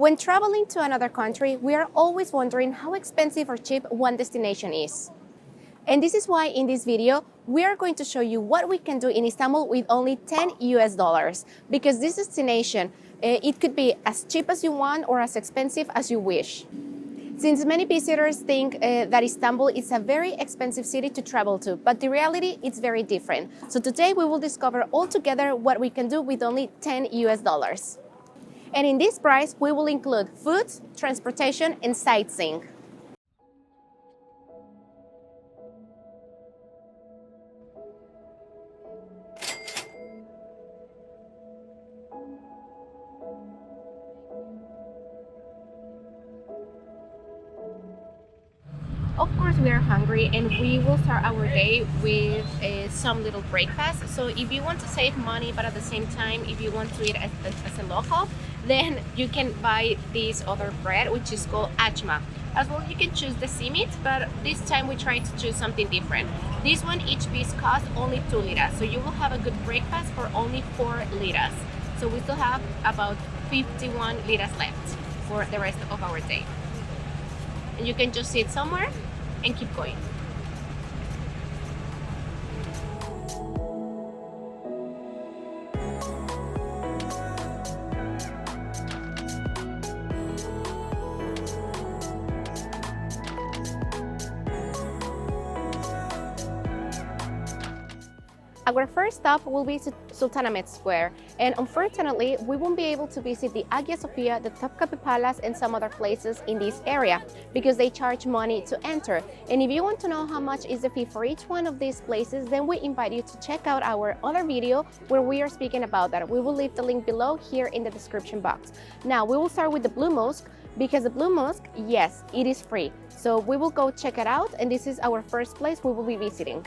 When traveling to another country, we are always wondering how expensive or cheap one destination is. And this is why in this video, we are going to show you what we can do in Istanbul with only 10 US dollars. Because this destination, it could be as cheap as you want or as expensive as you wish. Since many visitors think that Istanbul is a very expensive city to travel to, but the reality is very different. So today we will discover all together what we can do with only 10 US dollars. And in this price, we will include food, transportation, and sightseeing. Of course, we are hungry and we will start our day with some little breakfast. So if you want to save money, but at the same time, if you want to eat as a local, then you can buy this other bread, which is called achma. As well, you can choose the simit, but this time we try to choose something different. This one, each piece costs only 2 liras. So you will have a good breakfast for only 4 liras. So we still have about 51 liras left for the rest of our day. And you can just sit somewhere and keep going. Our first stop will be Sultanahmet Square, and unfortunately, we won't be able to visit the Hagia Sophia, the Topkapi Palace, and some other places in this area because they charge money to enter. And if you want to know how much is the fee for each one of these places, then we invite you to check out our other video where we are speaking about that. We will leave the link below here in the description box. Now, we will start with the Blue Mosque because the Blue Mosque, yes, it is free. So we will go check it out, and this is our first place we will be visiting.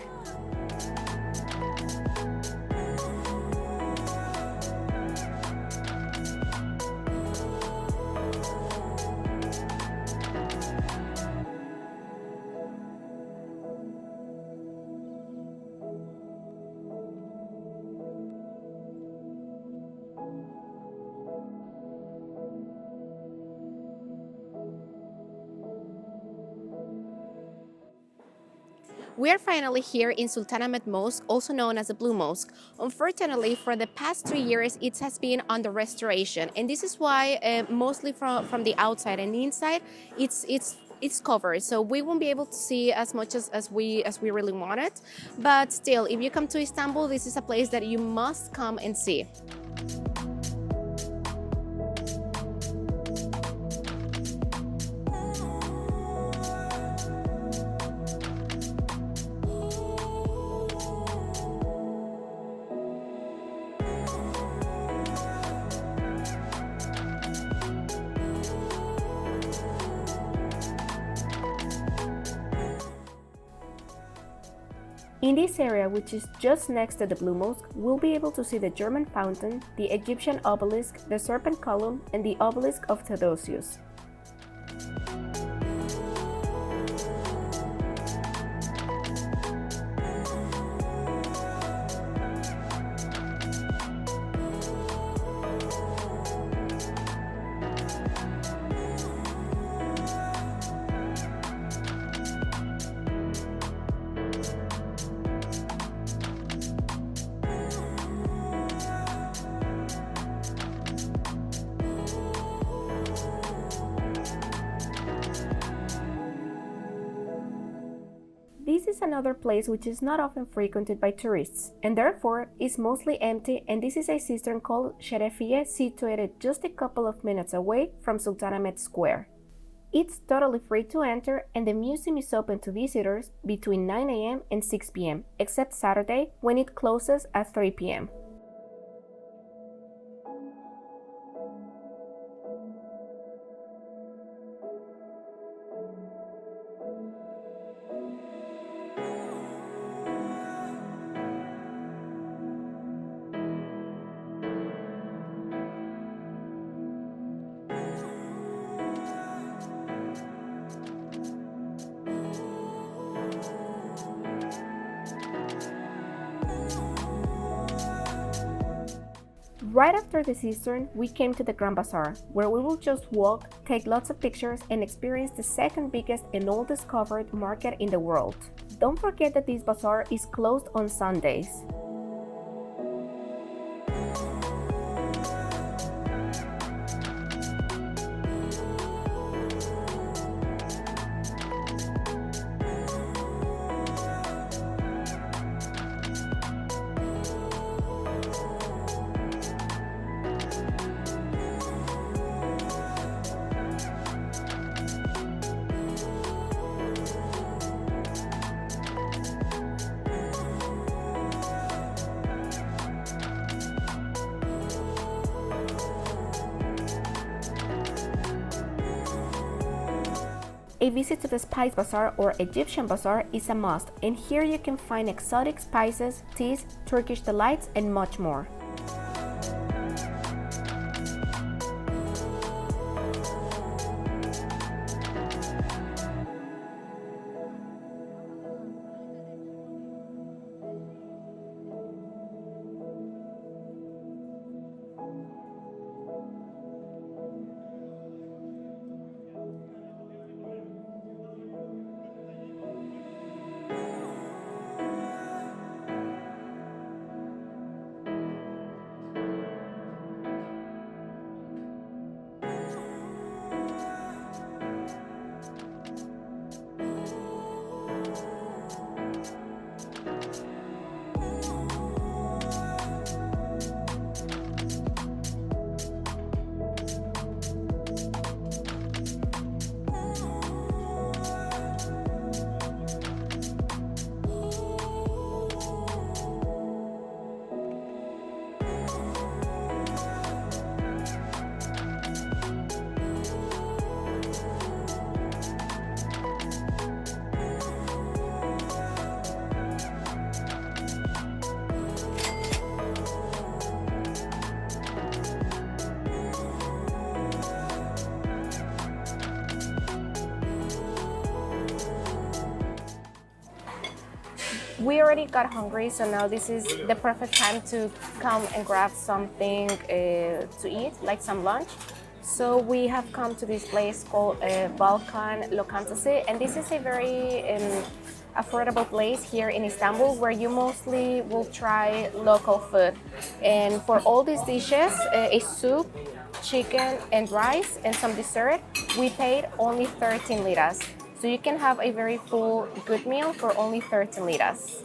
We are finally here in Sultanahmet Mosque, also known as the Blue Mosque. Unfortunately, for the past 3 years, it has been under restoration, and this is why mostly from the outside and inside, it's covered, so we won't be able to see as much as we really wanted. But still, if you come to Istanbul, this is a place that you must come and see. In this area, which is just next to the Blue Mosque, we'll be able to see the German fountain, the Egyptian obelisk, the serpent column, and the obelisk of Theodosius. This is another place which is not often frequented by tourists, and therefore is mostly empty, and this is a cistern called ŞEREFİYE, situated just a couple of minutes away from Sultanahmet Square. It's totally free to enter, and the museum is open to visitors between 9 a.m. and 6 p.m., except Saturday, when it closes at 3 p.m. Right after the CISTERN, we came to the Grand Bazaar, where we will just walk, take lots of pictures, and experience the second biggest and oldest covered market in the world. Don't forget that this bazaar is closed on Sundays. A visit to the Spice Bazaar or Egyptian Bazaar is a must, and here you can find exotic spices, teas, Turkish delights, and much more. We already got hungry, so now this is the perfect time to come and grab something to eat, like some lunch. So we have come to this place called BALKAN, LOKANTASI, and this is a very affordable place here in Istanbul where you mostly will try local food. And for all these dishes, a soup, chicken and rice and some dessert, we paid only 13 liras. So you can have a very full, good meal for only 13 liras.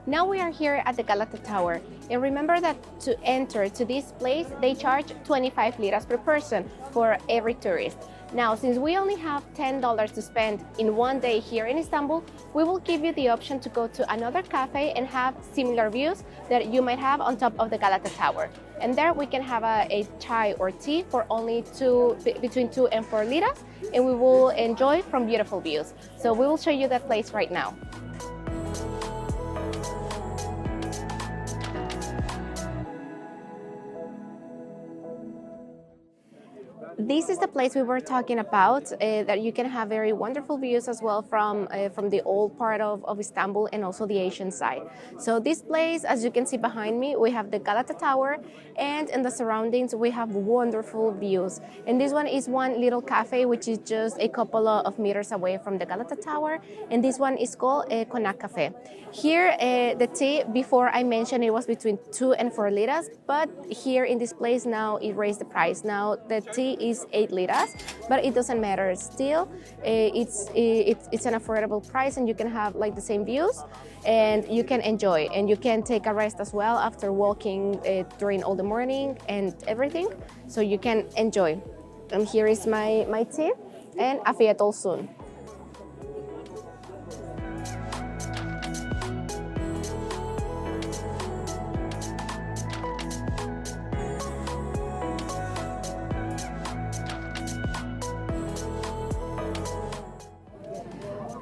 Now we are here at the Galata Tower, and remember that to enter to this place, they charge 25 liras per person for every tourist. Now, since we only have $10 to spend in one day here in Istanbul, we will give you the option to go to another cafe and have similar views that you might have on top of the Galata Tower. And there we can have a chai or tea for only between 2 and 4 liras, and we will enjoy from beautiful views. So we will show you that place right now. this is the place we were talking about, that you can have very wonderful views as well from the old part of Istanbul and also the Asian side. So this place, as you can see behind me, we have the Galata Tower, and in the surroundings we have wonderful views. And this one is one little cafe which is just a couple of meters away from the Galata Tower, and this one is called Konak Cafe. Here the tea, before I mentioned it was between 2 and 4 liras, but here in this place now it raised the price. Now the tea is 8 liras, but it doesn't matter. Still, it's an affordable price, and you can have like the same views, and you can enjoy, and you can take a rest as well after walking during all the morning and everything. So you can enjoy. And here is my tea, and afiyet olsun.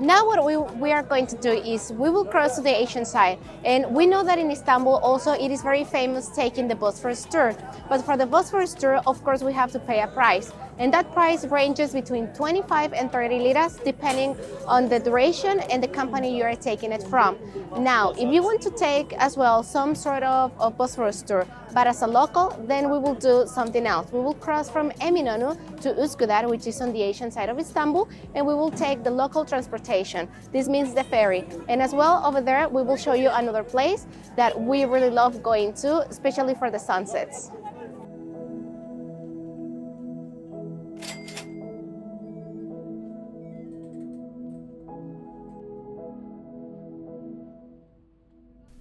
Now what we are going to do is we will cross to the Asian side, and we know that in Istanbul also it is very famous taking the Bosphorus tour, but for the Bosphorus tour of course we have to pay a price, and that price ranges between 25 and 30 liras depending on the duration and the company you are taking it from. Now if you want to take as well some sort of Bosphorus tour but as a local, then we will do something else. We will cross from Eminönü to Üsküdar, which is on the Asian side of Istanbul, and we will take the local transportation. This means the ferry. And as well over there, we will show you another place that we really love going to, especially for the sunsets.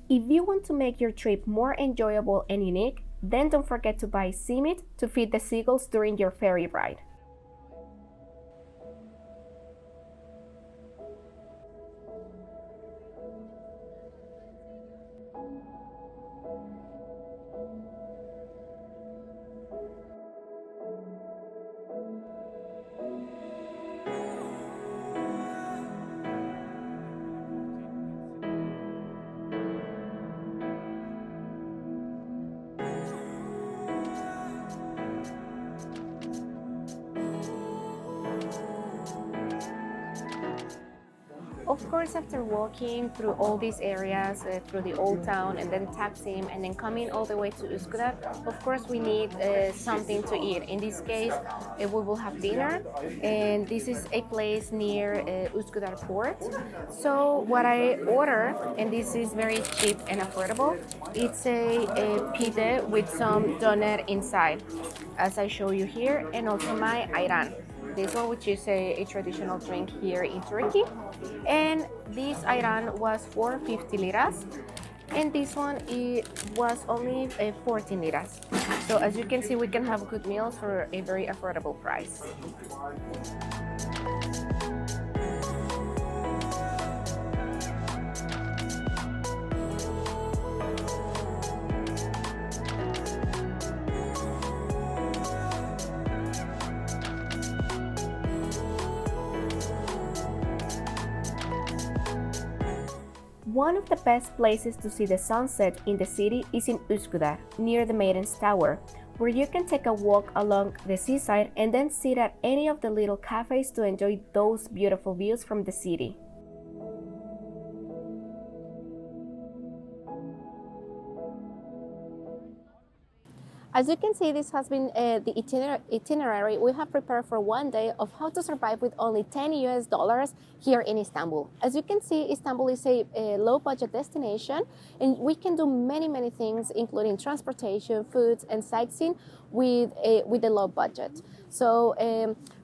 If you want to make your trip more enjoyable and unique, then don't forget to buy sea meat to feed the seagulls during your ferry ride. Of course, after walking through all these areas, through the old town and then Taksim and then coming all the way to Üsküdar, of course we need something to eat. In this case, we will have dinner, and this is a place near Üsküdar port. So what I order, and this is very cheap and affordable, it's a pide with some doner inside, as I show you here, and also my ayran. This one, which is a traditional drink here in Turkey, and this ayran was for 50 liras, and this one it was only 14 liras. So as you can see, we can have good meals for a very affordable price. One of the best places to see the sunset in the city is in Üsküdar, near the Maidens Tower, where you can take a walk along the seaside and then sit at any of the little cafes to enjoy those beautiful views from the city. As you can see, this has been the itinerary we have prepared for one day of how to survive with only $10 here in Istanbul. As you can see, Istanbul is a low budget destination, and we can do many things, including transportation, foods, and sightseeing with a low budget. So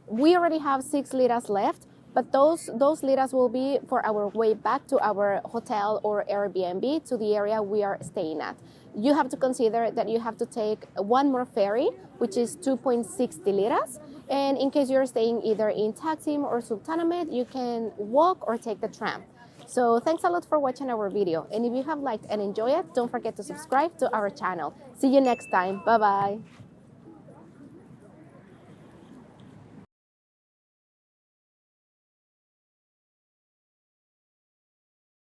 we already have 6 liras left, but those liras will be for our way back to our hotel or Airbnb to the area we are staying at. You have to consider that you have to take one more ferry, which is 2.60 liras. And in case you're staying either in Taksim or Sultanahmet, you can walk or take the tram. So thanks a lot for watching our video. And if you have liked and enjoyed it, don't forget to subscribe to our channel. See you next time. Bye-bye.